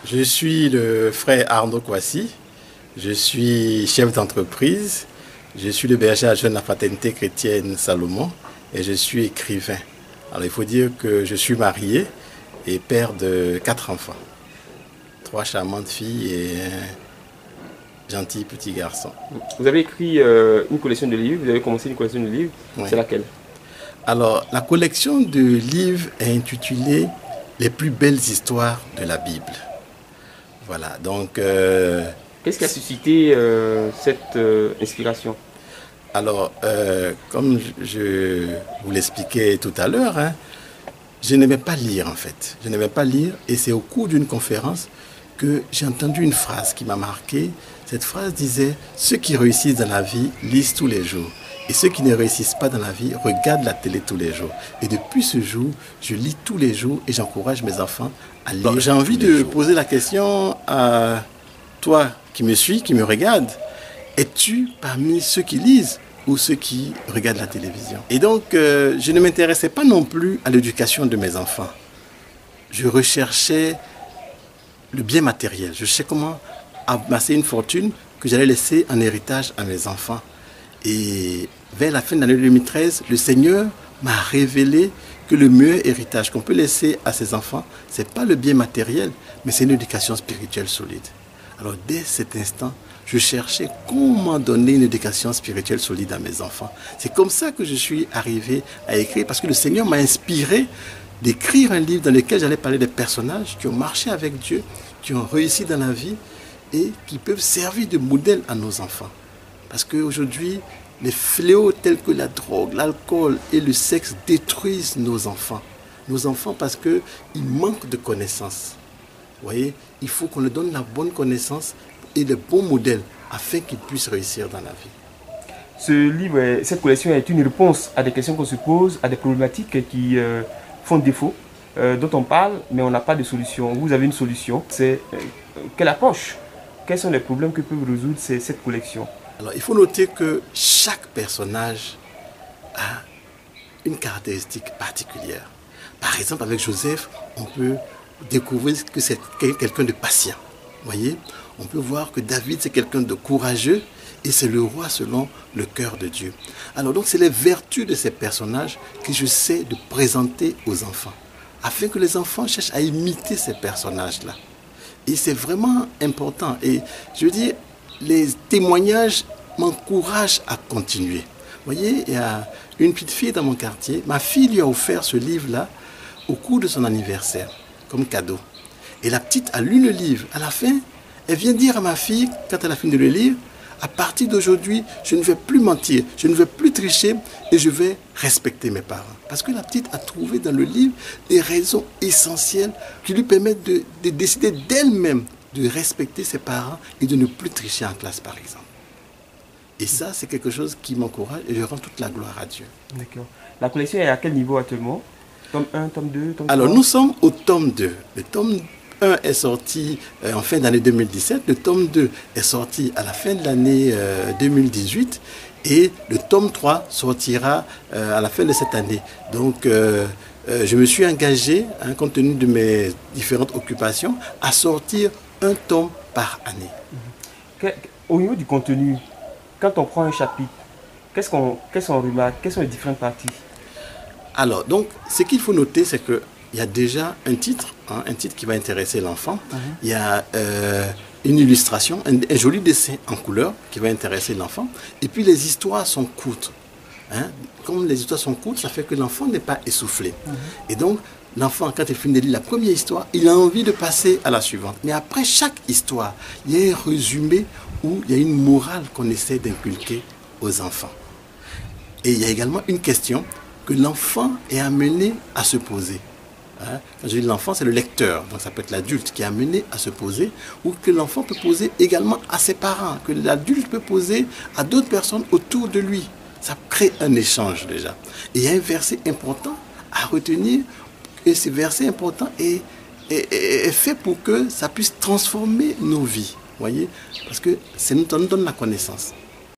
Je suis le frère Arnaud Kouassi, je suis chef d'entreprise, je suis le berger adjoint de la fraternité chrétienne Salomon et je suis écrivain. Alors il faut dire que je suis marié et père de 4 enfants, 3 charmantes filles et un gentil petit garçon. Vous avez écrit une collection de livres, vous avez commencé une collection de livres, Oui. C'est laquelle? Alors la collection de livres est intitulée « Les plus belles histoires de la Bible ». Voilà, donc... Qu'est-ce qui a suscité cette inspiration? Alors, comme je vous l'expliquais tout à l'heure, je n'aimais pas lire en fait. Je n'aimais pas lire et c'est au cours d'une conférence que j'ai entendu une phrase qui m'a marqué. Cette phrase disait « Ceux qui réussissent dans la vie lisent tous les jours. Et ceux qui ne réussissent pas dans la vie regardent la télé tous les jours. » Et depuis ce jour, je lis tous les jours et j'encourage mes enfants à lire. J'ai envie de poser la question à toi qui me suis, qui me regarde. Es-tu parmi ceux qui lisent ou ceux qui regardent la télévision? Et donc, je ne m'intéressais pas non plus à l'éducation de mes enfants. Je recherchais le bien matériel. Je cherchais comment amasser une fortune que j'allais laisser en héritage à mes enfants. Et vers la fin de l'année 2013, le Seigneur m'a révélé que le meilleur héritage qu'on peut laisser à ses enfants, ce n'est pas le bien matériel, mais c'est une éducation spirituelle solide. Alors, dès cet instant, je cherchais comment donner une éducation spirituelle solide à mes enfants. C'est comme ça que je suis arrivé à écrire, parce que le Seigneur m'a inspiré d'écrire un livre dans lequel j'allais parler des personnages qui ont marché avec Dieu, qui ont réussi dans la vie et qui peuvent servir de modèle à nos enfants. Parce qu'aujourd'hui, les fléaux tels que la drogue, l'alcool et le sexe détruisent nos enfants. Nos enfants parce qu'ils manquent de connaissances. Vous voyez, il faut qu'on leur donne la bonne connaissance et le bon modèle afin qu'ils puissent réussir dans la vie. Ce livre, cette collection est une réponse à des questions qu'on se pose, à des problématiques qui font défaut, dont on parle, mais on n'a pas de solution. Vous avez une solution, c'est quelle approche? Quels sont les problèmes que peut résoudre cette collection? Alors, il faut noter que chaque personnage a une caractéristique particulière. Par exemple, avec Joseph, on peut découvrir que c'est quelqu'un de patient. Vous voyez, on peut voir que David, c'est quelqu'un de courageux et c'est le roi selon le cœur de Dieu. Alors donc, c'est les vertus de ces personnages que j'essaie de présenter aux enfants, afin que les enfants cherchent à imiter ces personnages-là. Et c'est vraiment important. Et je veux dire, les témoignages m'encouragent à continuer. Vous voyez, il y a une petite fille dans mon quartier, ma fille lui a offert ce livre-là au cours de son anniversaire, comme cadeau. Et la petite a lu le livre. À la fin, elle vient dire à ma fille, quand elle a fini de le lire, à partir d'aujourd'hui, je ne vais plus mentir, je ne vais plus tricher et je vais respecter mes parents. Parce que la petite a trouvé dans le livre des raisons essentielles qui lui permettent de décider d'elle-même de respecter ses parents et de ne plus tricher en classe, par exemple. Et ça, c'est quelque chose qui m'encourage et je rends toute la gloire à Dieu. D'accord. La collection est à quel niveau actuellement? Tome 1, tome 2, tome 3? Alors, nous sommes au tome 2. Le tome 1 est sorti en fin d'année 2017. Le tome 2 est sorti à la fin de l'année 2018. Et le tome 3 sortira à la fin de cette année. Donc, je me suis engagé, compte tenu de mes différentes occupations, à sortir un tome par année. Au niveau du contenu, quand on prend un chapitre, qu'est-ce qu'on remarque? Quelles sont les différentes parties? Alors, donc, ce qu'il faut noter, c'est qu'il y a déjà un titre qui va intéresser l'enfant. Il y a une illustration, un joli dessin en couleur qui va intéresser l'enfant. Et puis, les histoires sont courtes. Comme les histoires sont courtes, ça fait que l'enfant n'est pas essoufflé. Et donc, l'enfant, quand il finit de lire la première histoire, il a envie de passer à la suivante. Mais après chaque histoire, il y a un résumé où il y a une morale qu'on essaie d'inculquer aux enfants. Et il y a également une question que l'enfant est amené à se poser. Quand je dis l'enfant, c'est le lecteur, donc ça peut être l'adulte qui est amené à se poser, ou que l'enfant peut poser également à ses parents, que l'adulte peut poser à d'autres personnes autour de lui. Ça crée un échange déjà. Et il y a un verset important à retenir, et ce verset important est fait pour que ça puisse transformer nos vies. Voyez, parce que ça nous donne la connaissance.